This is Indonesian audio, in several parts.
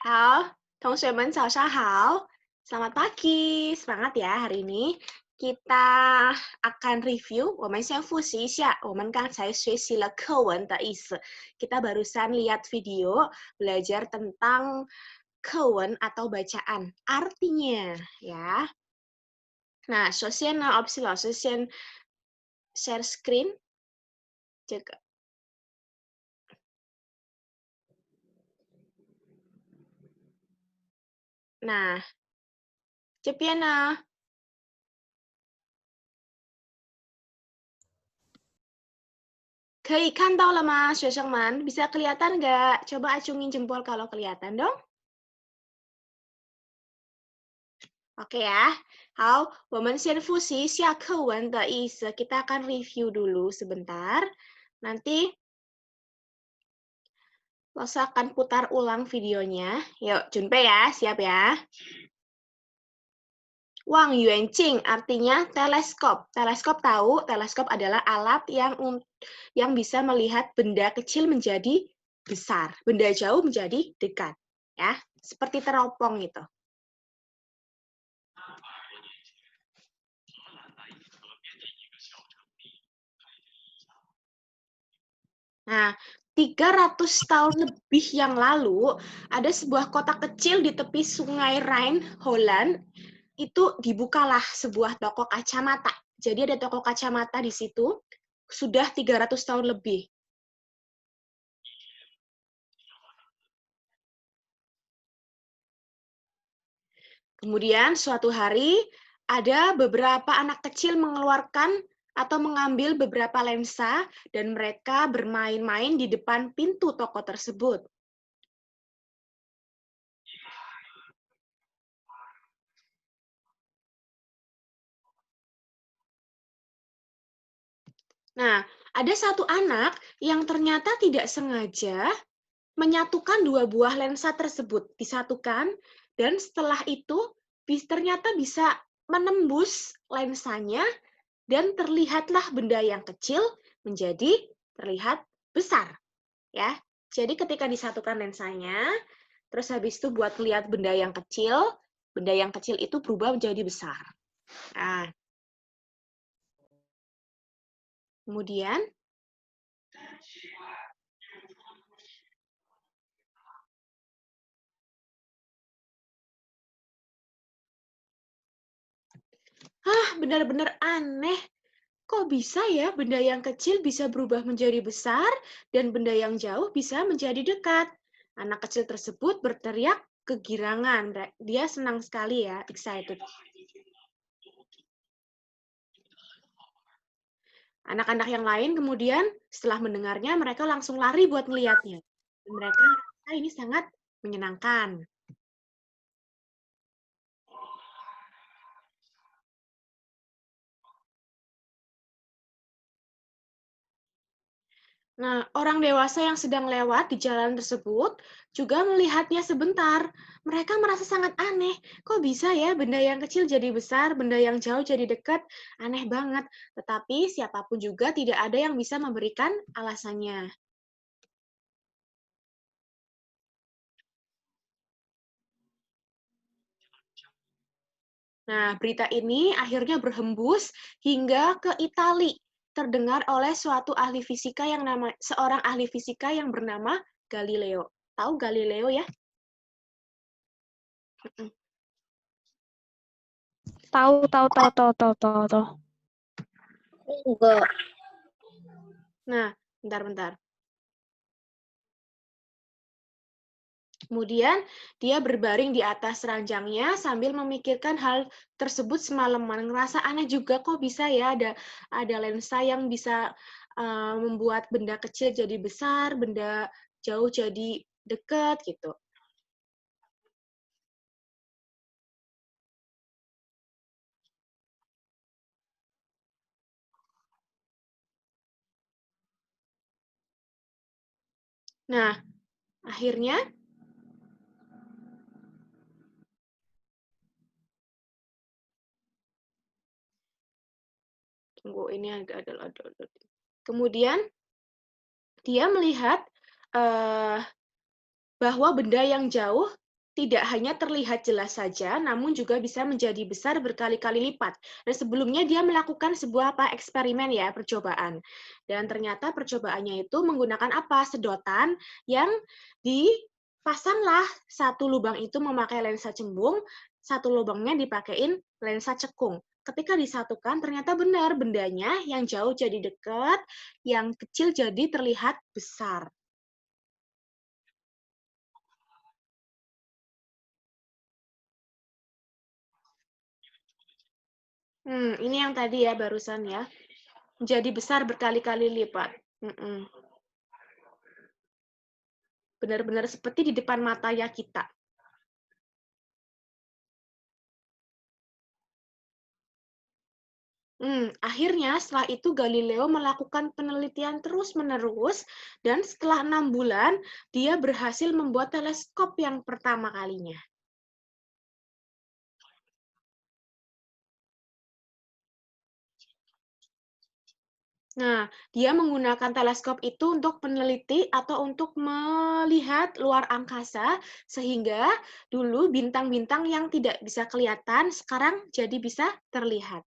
好，同学们早上好. Selamat pagi, semangat ya hari ini. Kita akan review, 我们先复习一下我们刚才学习了课文的意思. Kita barusan lihat video, belajar tentang 课文 atau bacaan, artinya ya. Nah, 首先呢，Opsi 老师先 share screen. 这个 nah, 这边呢可以看到了吗，学生们？ Bisa kelihatan nggak? Coba acungin jempol kalau kelihatan dong. Oke ya. 好，我们先复习一下课文的意思. Kita akan review dulu sebentar. Nanti Losa akan putar ulang videonya. Yuk, Junpei ya, siap ya. Wang Yuanjing artinya teleskop. Teleskop tahu, teleskop adalah alat yang bisa melihat benda kecil menjadi besar, benda jauh menjadi dekat, ya. Seperti teropong itu. Nah, 300 tahun lebih yang lalu, ada sebuah kota kecil di tepi sungai Rhine, Holland, itu dibukalah sebuah toko kacamata. Jadi ada toko kacamata di situ, sudah 300 tahun lebih. Kemudian suatu hari, ada beberapa anak kecil mengeluarkan atau mengambil beberapa lensa, dan mereka bermain-main di depan pintu toko tersebut. Nah, ada satu anak yang ternyata tidak sengaja menyatukan dua buah lensa tersebut, disatukan, dan setelah itu ternyata bisa menembus lensanya, dan terlihatlah benda yang kecil menjadi terlihat besar. Ya, jadi ketika disatukan lensanya, terus habis itu buat melihat benda yang kecil itu berubah menjadi besar. Nah, kemudian benar-benar aneh. Kok bisa ya benda yang kecil bisa berubah menjadi besar dan benda yang jauh bisa menjadi dekat? Anak kecil tersebut berteriak kegirangan. Dia senang sekali ya, excited. Anak-anak yang lain kemudian setelah mendengarnya, mereka langsung lari buat melihatnya. Mereka merasa ini sangat menyenangkan. Nah, orang dewasa yang sedang lewat di jalan tersebut juga melihatnya sebentar. Mereka merasa sangat aneh. Kok bisa ya benda yang kecil jadi besar, benda yang jauh jadi dekat? Aneh banget. Tetapi siapapun juga tidak ada yang bisa memberikan alasannya. Nah, berita ini akhirnya berhembus hingga ke Italia. Terdengar oleh seorang ahli fisika yang bernama Galileo. Tahu Galileo ya? Tahu. Enggak. Nah, bentar. Kemudian dia berbaring di atas ranjangnya sambil memikirkan hal tersebut semalaman. Ngerasa aneh juga, kok bisa ya ada lensa yang bisa membuat benda kecil jadi besar, benda jauh jadi dekat gitu. Nah, akhirnya tunggu, ini ada. Kemudian dia melihat bahwa benda yang jauh tidak hanya terlihat jelas saja, namun juga bisa menjadi besar berkali-kali lipat. Dan sebelumnya dia melakukan sebuah eksperimen ya, percobaan. Dan ternyata percobaannya itu menggunakan sedotan yang dipasanglah satu lubang itu memakai lensa cembung, satu lubangnya dipakein lensa cekung. Ketika disatukan, ternyata benar bendanya yang jauh jadi dekat, yang kecil jadi terlihat besar. Ini yang tadi ya barusan ya. Jadi besar berkali-kali lipat. Benar-benar seperti di depan mata ya kita. Akhirnya setelah itu Galileo melakukan penelitian terus-menerus dan setelah 6 bulan dia berhasil membuat teleskop yang pertama kalinya. Nah, dia menggunakan teleskop itu untuk peneliti atau untuk melihat luar angkasa, sehingga dulu bintang-bintang yang tidak bisa kelihatan sekarang jadi bisa terlihat.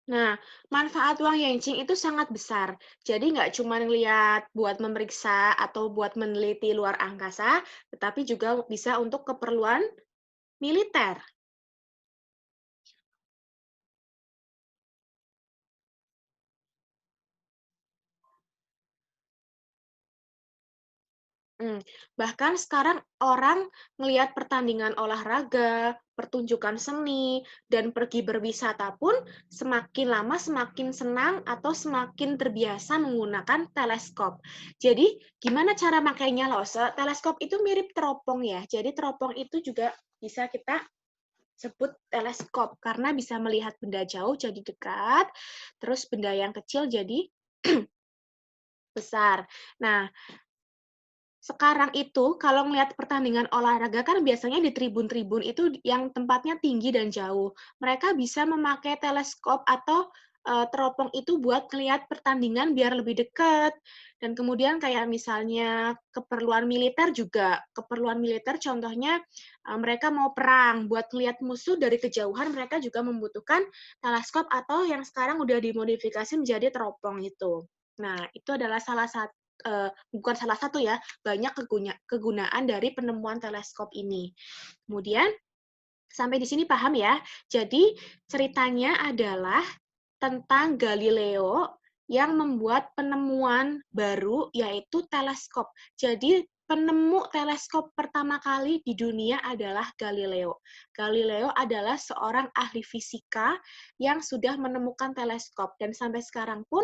Nah, manfaat Wang Yanqing itu sangat besar. Jadi nggak cuma lihat buat memeriksa atau buat meneliti luar angkasa, tetapi juga bisa untuk keperluan militer. Bahkan sekarang orang ngelihat pertandingan olahraga, pertunjukan seni, dan pergi berwisata pun semakin lama semakin senang atau semakin terbiasa menggunakan teleskop. Jadi, gimana cara makainya, Lose? Teleskop itu mirip teropong ya. Jadi, teropong itu juga bisa kita sebut teleskop karena bisa melihat benda jauh jadi dekat, terus benda yang kecil jadi besar. Nah, sekarang itu kalau ngelihat pertandingan olahraga kan biasanya di tribun-tribun itu yang tempatnya tinggi dan jauh. Mereka bisa memakai teleskop atau teropong itu buat ngelihat pertandingan biar lebih dekat. Dan kemudian kayak misalnya keperluan militer juga. Keperluan militer contohnya mereka mau perang, buat ngelihat musuh dari kejauhan mereka juga membutuhkan teleskop atau yang sekarang udah dimodifikasi menjadi teropong itu. Nah, itu adalah bukan salah satu ya, banyak kegunaan dari penemuan teleskop ini. Kemudian, sampai di sini paham ya? Jadi, ceritanya adalah tentang Galileo yang membuat penemuan baru, yaitu teleskop. Jadi, penemu teleskop pertama kali di dunia adalah Galileo. Galileo adalah seorang ahli fisika yang sudah menemukan teleskop, dan sampai sekarang pun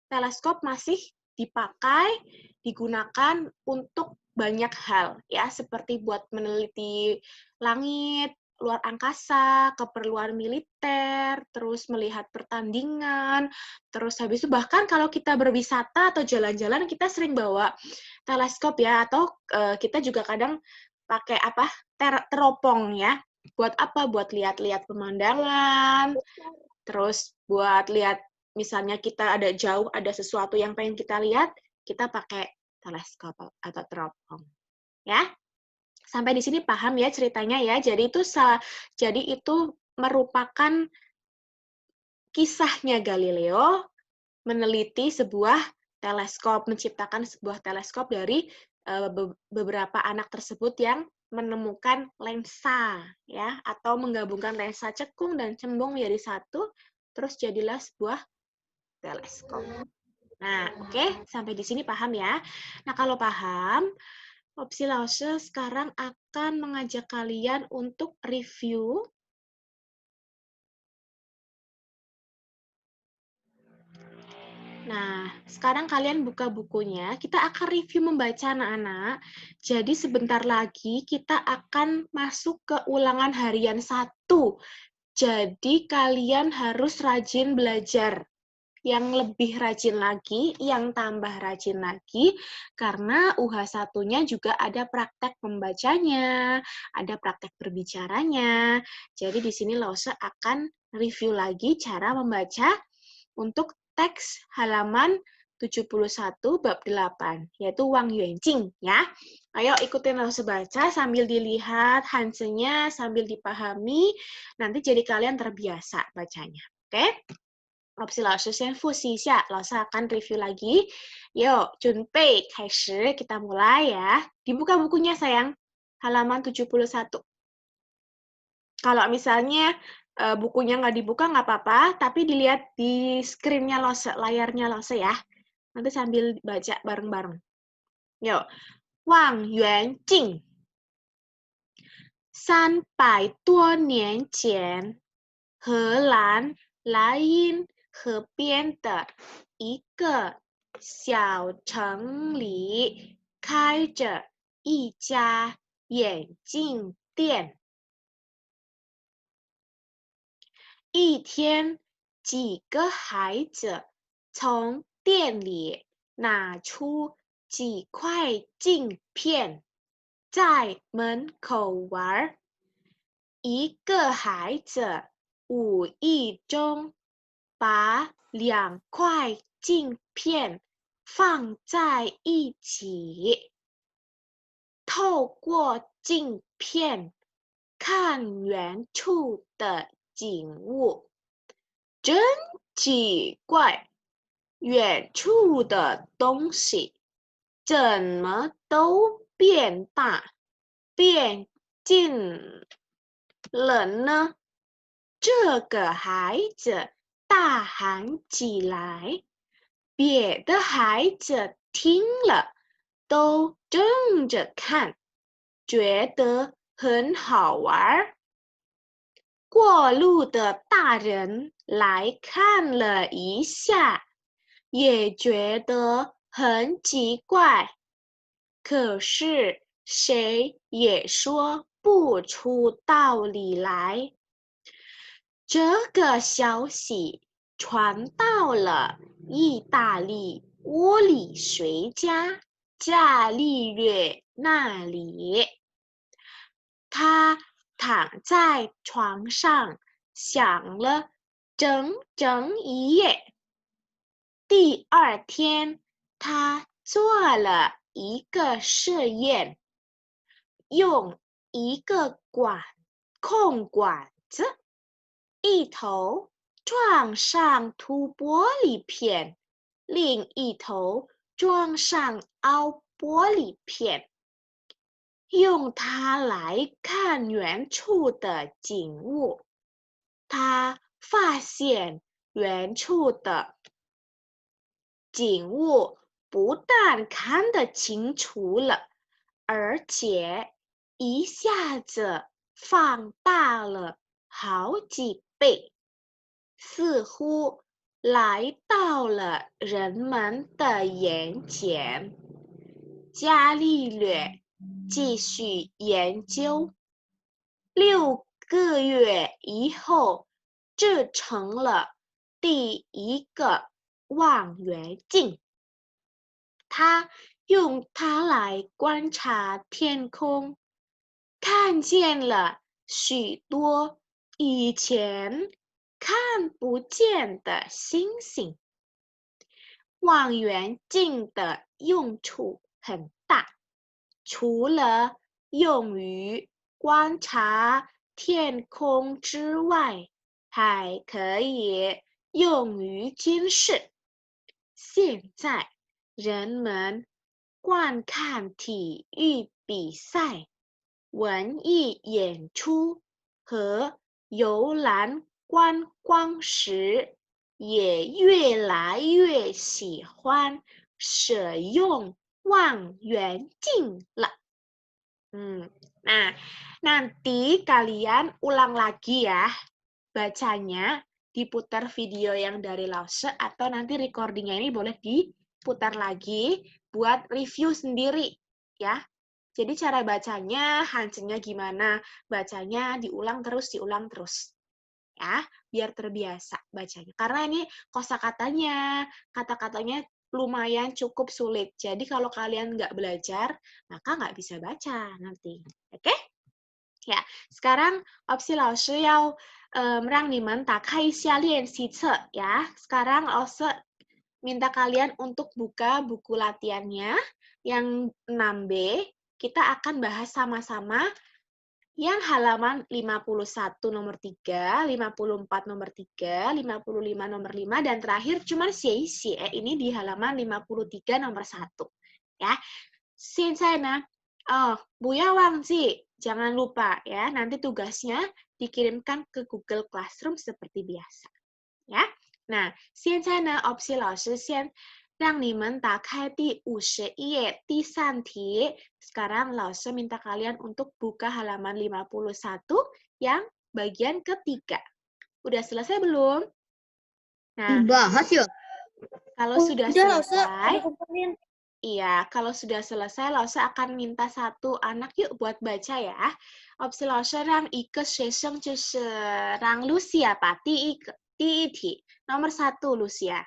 teleskop masih dipakai, digunakan untuk banyak hal, ya, seperti buat meneliti langit, luar angkasa, keperluan militer, terus melihat pertandingan, terus habis itu bahkan kalau kita berwisata atau jalan-jalan kita sering bawa teleskop ya, atau kita juga kadang pakai teropong ya. Buat apa? Buat lihat-lihat pemandangan, terus buat lihat misalnya kita ada jauh, ada sesuatu yang pengen kita lihat, kita pakai teleskop atau teropong. Ya? Sampai di sini paham ya ceritanya ya. Jadi itu merupakan kisahnya Galileo meneliti sebuah teleskop, menciptakan sebuah teleskop dari beberapa anak tersebut yang menemukan lensa ya, atau menggabungkan lensa cekung dan cembung menjadi satu, terus jadilah sebuah teleskop. Nah, oke, sampai di sini paham ya. Nah, kalau paham, Opsi Lause sekarang akan mengajak kalian untuk review. Nah, sekarang kalian buka bukunya. Kita akan review membaca anak-anak. Jadi sebentar lagi kita akan masuk ke ulangan harian 1. Jadi kalian harus rajin belajar. yang lebih rajin lagi, yang tambah rajin lagi, karena UH1-nya juga ada praktek membacanya, ada praktek berbicaranya. Jadi di sini Lause akan review lagi cara membaca untuk teks halaman 71 bab 8, yaitu Wang Yuanjing, ya. Ayo ikutin Lause baca sambil dilihat Hansennya, sambil dipahami, nanti jadi kalian terbiasa bacanya. Oke? 老师先复习一下，老师akan review lagi. Yuk, 准备开始, kita mulai ya. Dibuka bukunya sayang, halaman 71. Kalau misalnya bukunya nggak dibuka nggak apa-apa, tapi dilihat di screen-nya Lose, layarnya Lose ya. Nanti sambil baca bareng-bareng. Yuk, Wang Yuanjing. 300多年前，荷兰莱茵河边的一个小城里开着一家眼镜店。一天，几个孩子从店里拿出几块镜片，在门口玩。一个孩子无意中把2块镜片放在一起，透过镜片看远处的景物，真奇怪，远处的东西怎么都变大、变近了呢？这个孩子大喊起来，别的孩子听了都睁着看，觉得很好玩。过路的大人来看了一下，也觉得很奇怪，可是谁也说不出道理来。这个消息传到了意大利物理学家伽利略那里，他躺在床上想了整整一夜。第2天，他做了一个实验，用一个空管子，一头装上凸玻璃片，另一头装上凹玻璃片，用它来看远处的景物。他发现远处的景物不但看得清楚了，而且一下子放大了好几倍，似乎来到了人们的眼前。伽利略继续研究，6个月以后，制成了第一个望远镜。他用它来观察天空，看见了许多以前看不见的星星。望远镜的用处很大，除了用于观察天空之外，还可以用于监视。现在，人们观看体育比赛、文艺演出和游览观光时，也越来越喜欢使用望远镜了。Nah, nanti kalian ulang lagi ya bacanya, diputar video yang dari Lause atau nanti recordingnya ini boleh diputar lagi buat review sendiri ya. Jadi cara bacanya, Hansennya gimana, bacanya diulang terus. ya, biar terbiasa bacanya. Karena ini kosakatanya, kata-katanya lumayan cukup sulit. Jadi kalau kalian nggak belajar, maka nggak bisa baca nanti. Oke? Ya, sekarang opsi 老师要让你们打开一下练习册 ya. Sekarang 老师 minta kalian untuk buka buku latihannya yang 6B. Kita akan bahas sama-sama yang halaman 51 nomor 3, 54 nomor 3, 55 nomor 5, dan terakhir cuma xie ini di halaman 53 nomor 1. Ya. 现在呢,不要忘记, jangan lupa ya, nanti tugasnya dikirimkan ke Google Classroom seperti biasa. Ya. Nah, 现在呢, opsi 老师先让你们打开第50页第3题. Sekarang 老师 minta kalian untuk buka halaman 51 yang bagian ketiga. Udah selesai belum? Nah, Dibahas ya? kalau sudah selesai, Udah, iya, kalau sudah selesai, 老师 akan minta satu anak yuk buat baca ya. Opsi 老师让一个学生就是让 Lucia 把第一题 nomor 1 Lucia.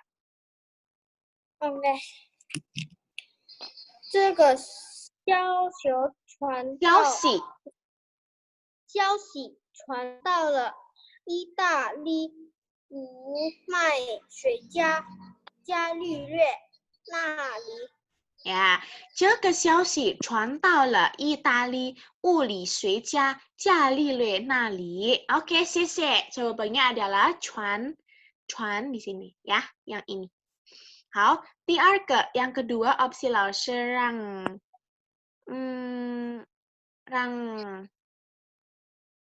OK，这个消息传到了意大利无麦学家伽利略那里。Ya, 这个消息传到了意大利物理学家伽利略那里. Oke, 谢谢. Jawabannya adalah 传 di sini ya, yang ini. 好，第二个 yang kedua opsi 老师让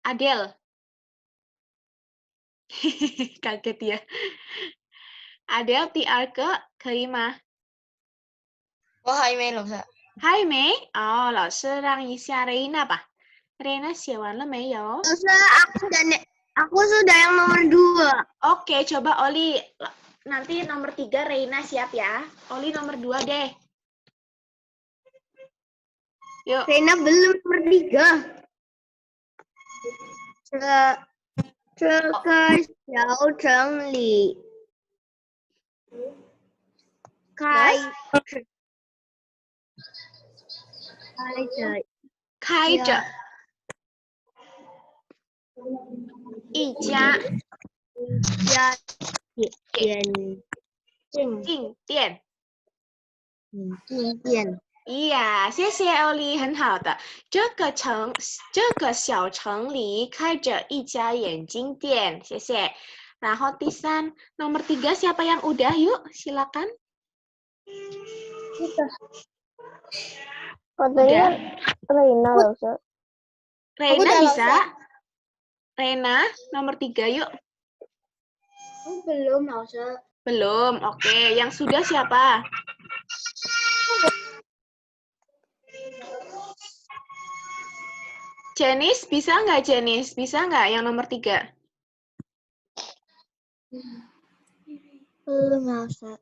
Adele. Kaget ya. Adele 第二个可以吗？我还没老师。还没？哦，老师让一下 Reina 吧。Reina 写完了没有？ 老师aku sudah yang nomor 2. Oke, coba Oli. Nanti nomor 3 Reina siap ya. Oli nomor 2 deh. Yuk. Reina belum nomor 3. 这个小城里开着一家镜店。Iya, 谢谢 Oli， 很好的。这个小城里开着一家眼镜店，谢谢。然后第三 nomor 3 siapa yang udah? Yuk, silakan. Katanya Reina loh, Ustaz. Reina bisa? Reina nomor 3 yuk. Belum, Ustaz. Belum, oke. Yang sudah siapa? Jenis, bisa nggak Jenis? Bisa nggak yang nomor 3? Belum, Ustaz.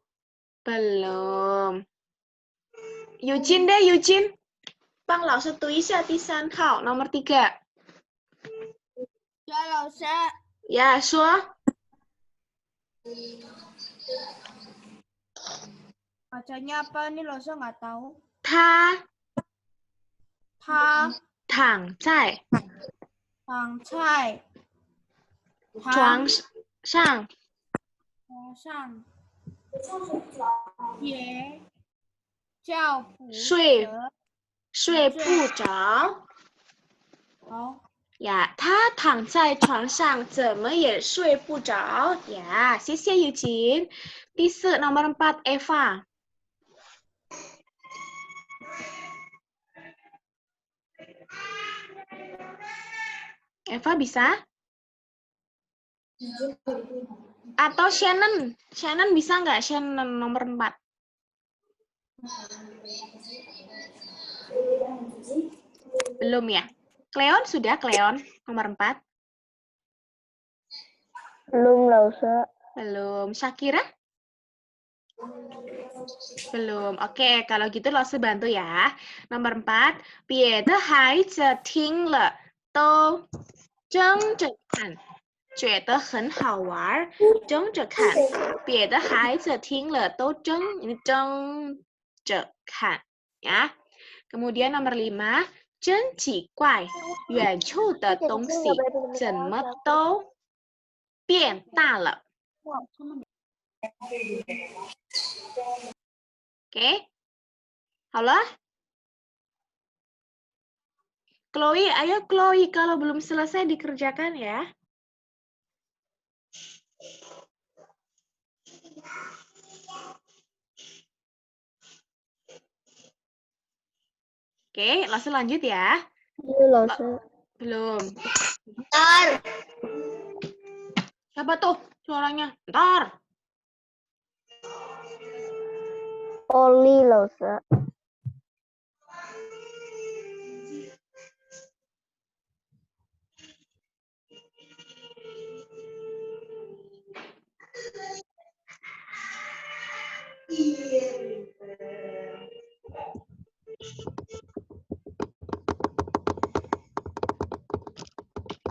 Belum. Eugene deh, Eugene. 帮老师读一下第3号 nomor 3. Ya, 老师. Ya, 说. Bacanya apa nih, 老师 nggak tahu. 他躺在床上也叫不睡不着。呀，他躺在床上怎么也睡不着。呀，谢谢 Eugene. 第4 nomor 4 Eva. Eva bisa? Atau Shannon? Shannon bisa nggak? Shannon nomor 4. Belum ya? Cleon sudah, Cleon nomor 4. Belum, Ustaz. Belum. Shakira? Belum. Oke, kalau gitu lo bantu ya. Nomor 4, 别的孩子听了都睁着看。觉得很好玩，争着看。别的孩子听了都争着看. Ya. Kemudian nomor 5, 真奇怪，远处的东西怎么都变大了。Oke, 好了。Chloe, ayo Chloe, kalau belum selesai dikerjakan ya. Oke, langsung lanjut ya. Belum. Ntar. Siapa tuh suaranya? Ntar. Oli, 老师.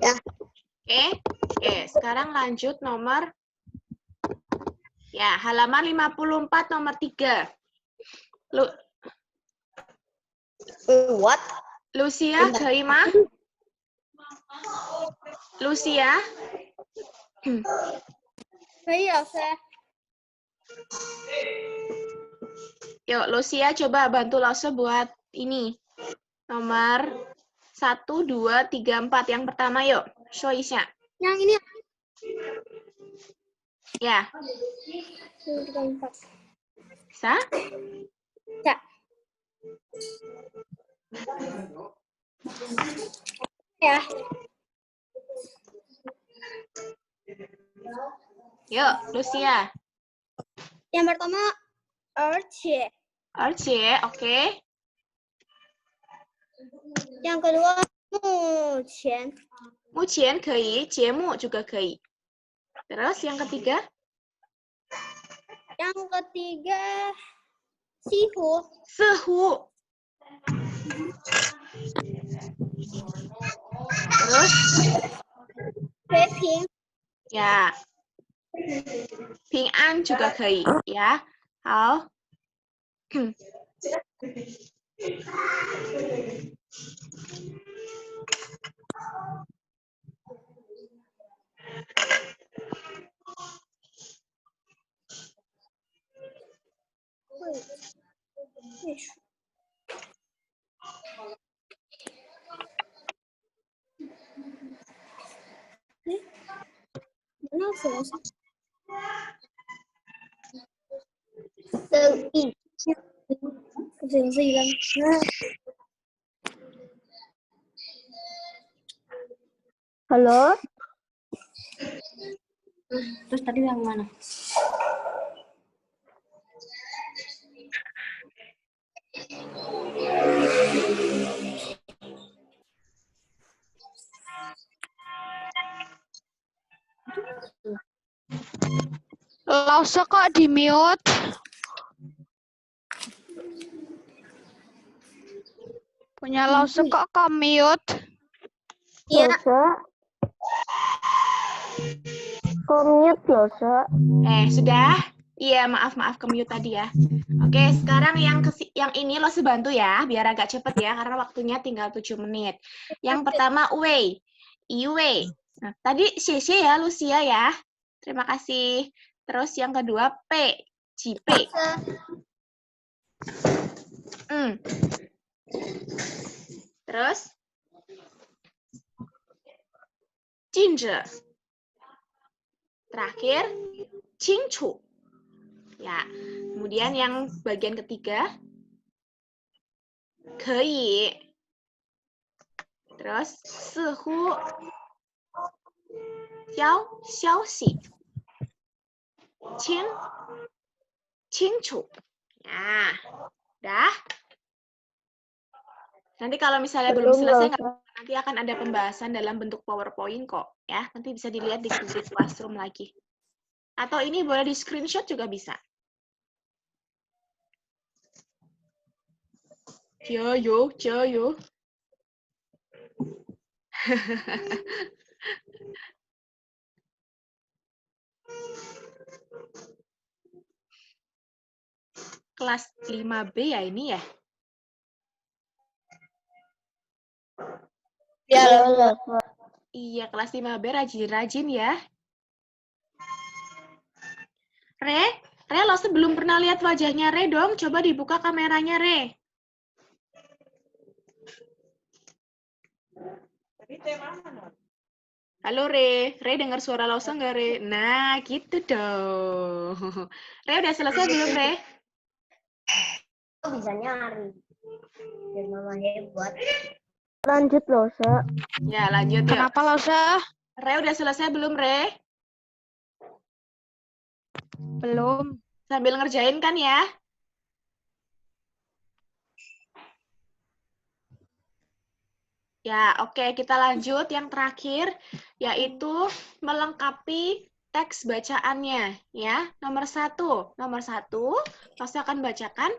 Ya. Oke, sekarang lanjut nomor ya, halaman 54 nomor 3. What? Lucia, 可以吗? Lucia? 可以，老师。 Yuk, Lucia coba bantu Lause buat ini. Nomor 1, 2, 3, 4. Yang pertama yuk, show Isya. Yang ini. Ya. 1, 2, 3, 4. Bisa? Ya. Ya. Yuk, Lucia. Yang pertama, 而且. Oke. Yang kedua, 目前. 目前可以, 节目 juga 可以. Terus yang ketiga? Yang ketiga, 西湖. 似乎. Terus? 学平. Ya. 平安 juga 可以, ya. 好. Mana selesai? Selesai hilang. Halo? Terus tadi yang mana? Lause kok di mute? Punya Lause kok ke mute? Iya. Kok mute, Lause? Sudah? Iya, maaf ke mute tadi ya. Oke, sekarang yang ini lo sebantu ya, biar agak cepet ya, karena waktunya tinggal 7 menit. Yang pertama, Wei. Iwei. Nah, tadi Xie ya, Lucia ya. Terima kasih. Terus yang kedua, P. Jipe. Terus, Jinzhe. Terakhir, Qingchu. Ya, kemudian yang bagian ketiga, 可以. Terus, 似乎, 消息, 清楚. Ya, udah. Nanti kalau misalnya belum selesai, nanti akan ada pembahasan dalam bentuk PowerPoint kok. Ya, nanti bisa dilihat di Google Classroom lagi. Atau ini boleh di screenshot juga bisa. Jayo. kelas 5B ya ini ya? Ya, Iya, kelas 5B rajin-rajin ya. Re, lo sebelum pernah lihat wajahnya Re dong. Coba dibuka kameranya Re. Halo Re, dengar suara Lause nggak Re? Nah, gitu dong. Re udah selesai belum Re? bisa nyari. Biar mama hebat. Lanjut loh, Sa. Ya, lanjut yuk. Kenapa Lause? Re udah selesai belum Re? Belum. Sambil ngerjain kan ya? Ya, oke, kita lanjut yang terakhir, yaitu melengkapi teks bacaannya. Ya, nomor satu, Lause akan bacakan.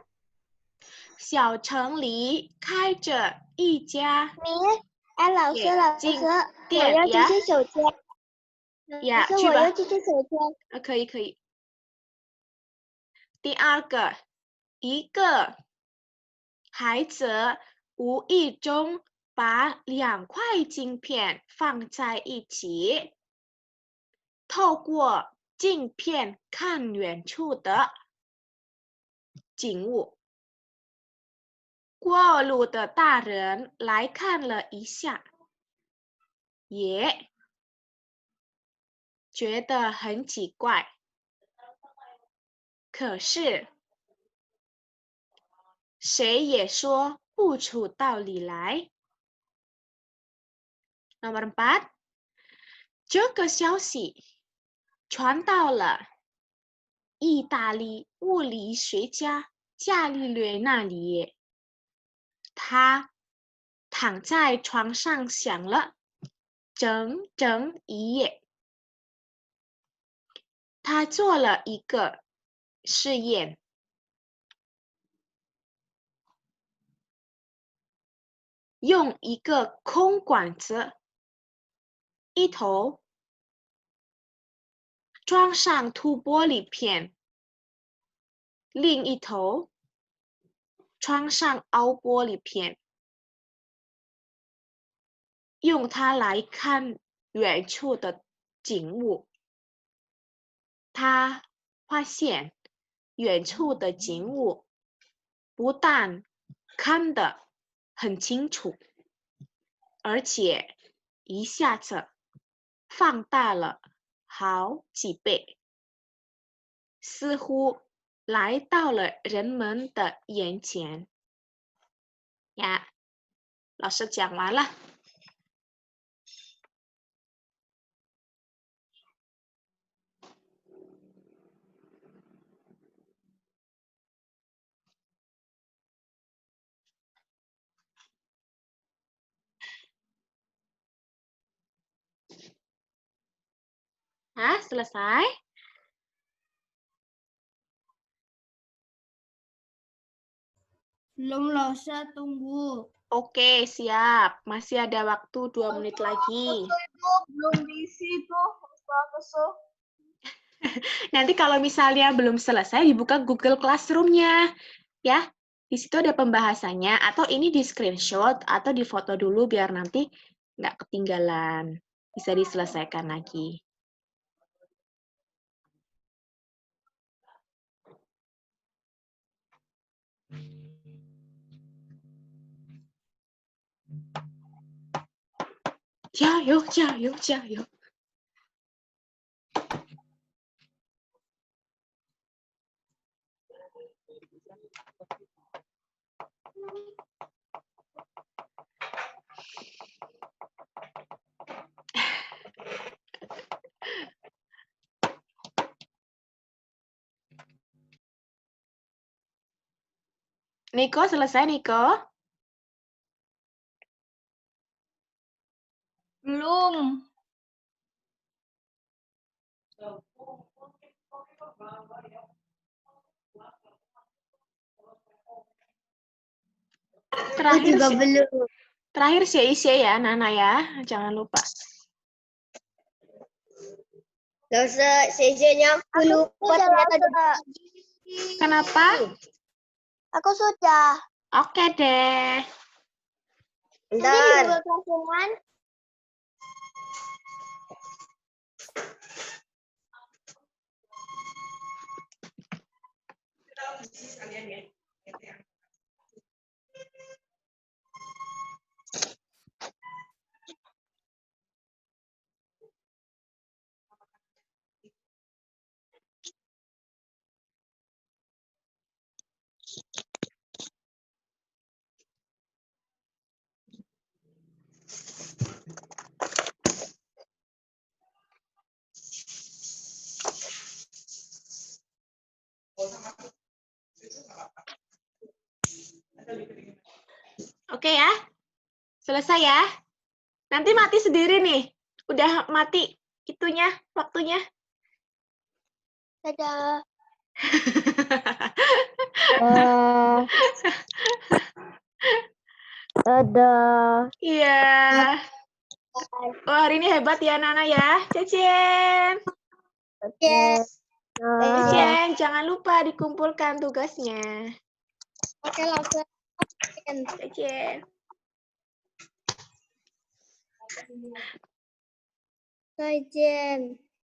Xiao Cheng Li开着一家老师，我店要呀这些手机。呀，老师，去吧我要这些手机。可以。第二个，一个孩子无意中把2块镜片放在一起，透过镜片看远处的景物。过路的大人来看了一下，也觉得很奇怪。可是谁也说不出道理来。Nomor 4，这个消息传到了意大利物理学家伽利略那里，他躺在床上想了整整一夜。他做了一个试验，用一个空管子，一头装上凸玻璃片，另一头装上凹玻璃片，用它来看远处的景物。他发现远处的景物不但看得很清楚，而且一下子放大了好几倍，似乎来到了人们的眼前。呀，老师讲完了。Hah, selesai? Belum, Lause, tunggu. Oke, siap. Masih ada waktu 2 menit lagi. Belum diisi tuh. Nanti kalau misalnya belum selesai, dibuka Google Classroom-nya. Ya, di situ ada pembahasannya. Atau ini di screenshot, atau di foto dulu biar nanti nggak ketinggalan. Bisa diselesaikan lagi. Jayo, jayo, jayo. Niko, selesai Niko? Belum. Terakhir Sye ya, Nana ya. Jangan lupa. Lause, CJ-nya aku lupa ternyata. Kenapa? Aku sudah. Oke deh. Mungkin Bentar. Google Classroom-an. Oke ya. Selesai ya. Nanti mati sendiri nih. Udah mati itunya, waktunya. Dadah. Dadah. Iya. Wah, hari ini hebat ya, Nana ya. Cecen. Yes. Cecen, jangan lupa dikumpulkan tugasnya. Oke, langsung. Cecen. Zaijian.